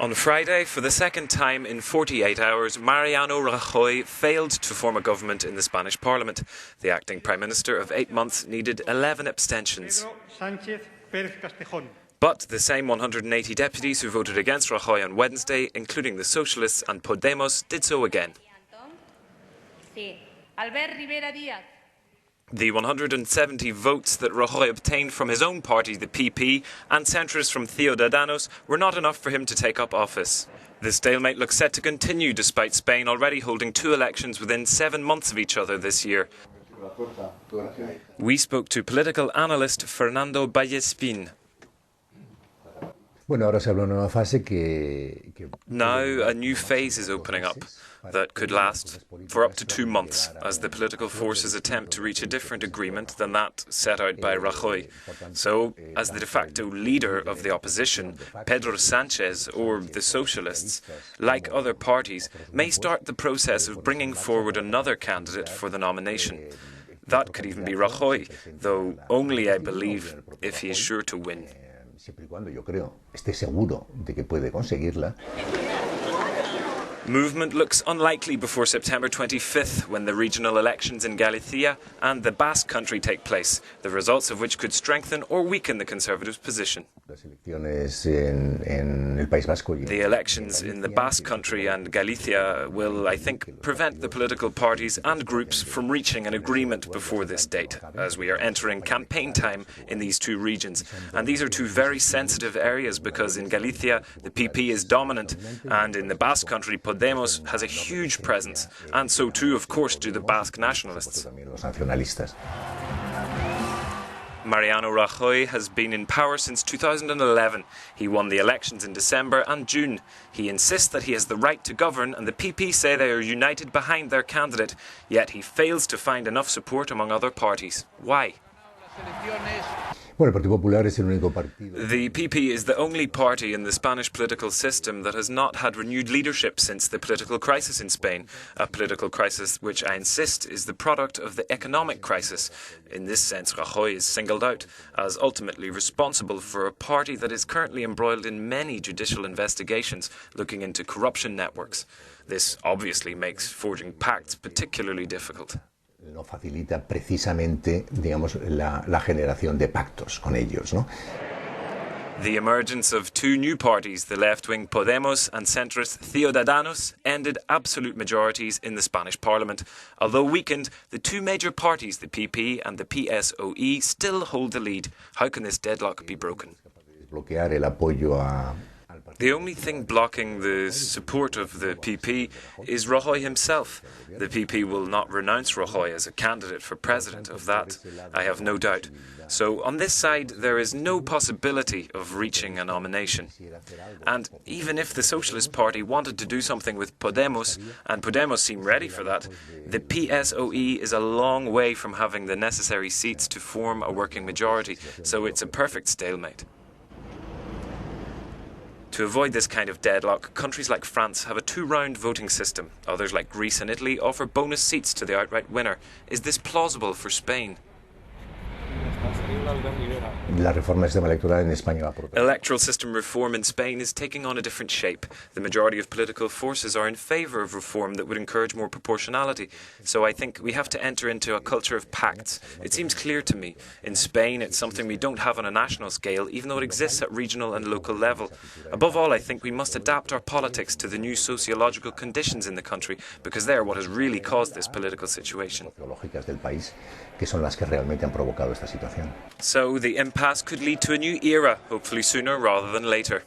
On Friday, for the second time in 48 hours, Mariano Rajoy failed to form a government in the Spanish Parliament. The acting Prime Minister of 8 months needed 11 abstentions. But the same 180 deputies who voted against Rajoy on Wednesday, including the Socialists and Podemos, did so again. The 170 votes that Rajoy obtained from his own party, the PP, and centrists from Ciudadanos were not enough for him to take up office. The stalemate looks set to continue despite Spain already holding 2 elections within 7 months of each other this year. We spoke to political analyst Fernando Vallespin. Now a new phase is opening up that could last for up to 2 months as the political forces attempt to reach a different agreement than that set out by Rajoy. So, as the de facto leader of the opposition, Pedro Sánchez or the Socialists, like other parties, may start the process of bringing forward another candidate for the nomination. That could even be Rajoy, though only, I believe, if he is sure to win. Movement looks unlikely before September 25th, when the regional elections in Galicia and the Basque Country take place, the results of which could strengthen or weaken the Conservatives' position. The elections in the Basque Country and Galicia will, I think, prevent the political parties and groups from reaching an agreement before this date, as we are entering campaign time in these 2 regions. And these are 2 very sensitive areas because in Galicia the PP is dominant and in the Basque Country Podemos has a huge presence, and so too, of course, do the Basque nationalists. Mariano Rajoy has been in power since 2011. He won the elections in December and June. He insists that he has the right to govern, and the PP say they are united behind their candidate. Yet he fails to find enough support among other parties. Why? The PP is the only party in the Spanish political system that has not had renewed leadership since the political crisis in Spain, a political crisis which I insist is the product of the economic crisis. In this sense, Rajoy is singled out as ultimately responsible for a party that is currently embroiled in many judicial investigations looking into corruption networks. This obviously makes forging pacts particularly difficult. No facilita precisamente, digamos, la generación de pactos con ellos, ¿no? The emergence of 2 new parties, the left-wing Podemos and centrist Ciudadanos, ended absolute majorities in the Spanish parliament. Although weakened, the 2 major parties, the PP and the PSOE, still hold the lead. How can this deadlock be broken? The only thing blocking the support of the PP is Rajoy himself. The PP will not renounce Rajoy as a candidate for president, of that I have no doubt. So on this side there is no possibility of reaching a nomination. And even if the Socialist Party wanted to do something with Podemos, and Podemos seem ready for that, the PSOE is a long way from having the necessary seats to form a working majority, so it's a perfect stalemate. To avoid this kind of deadlock, countries like France have a 2-round voting system. Others like Greece and Italy offer bonus seats to the outright winner. Is this plausible for Spain? Electoral system reform in Spain is taking on a different shape. The majority of political forces are in favour of reform that would encourage more proportionality. So I think we have to enter into a culture of pacts. It seems clear to me. In Spain, it's something we don't have on a national scale, even though it exists at regional and local level. Above all, I think we must adapt our politics to the new sociological conditions in the country, because they are what has really caused this political situation. So the impasse could lead to a new era, hopefully sooner rather than later.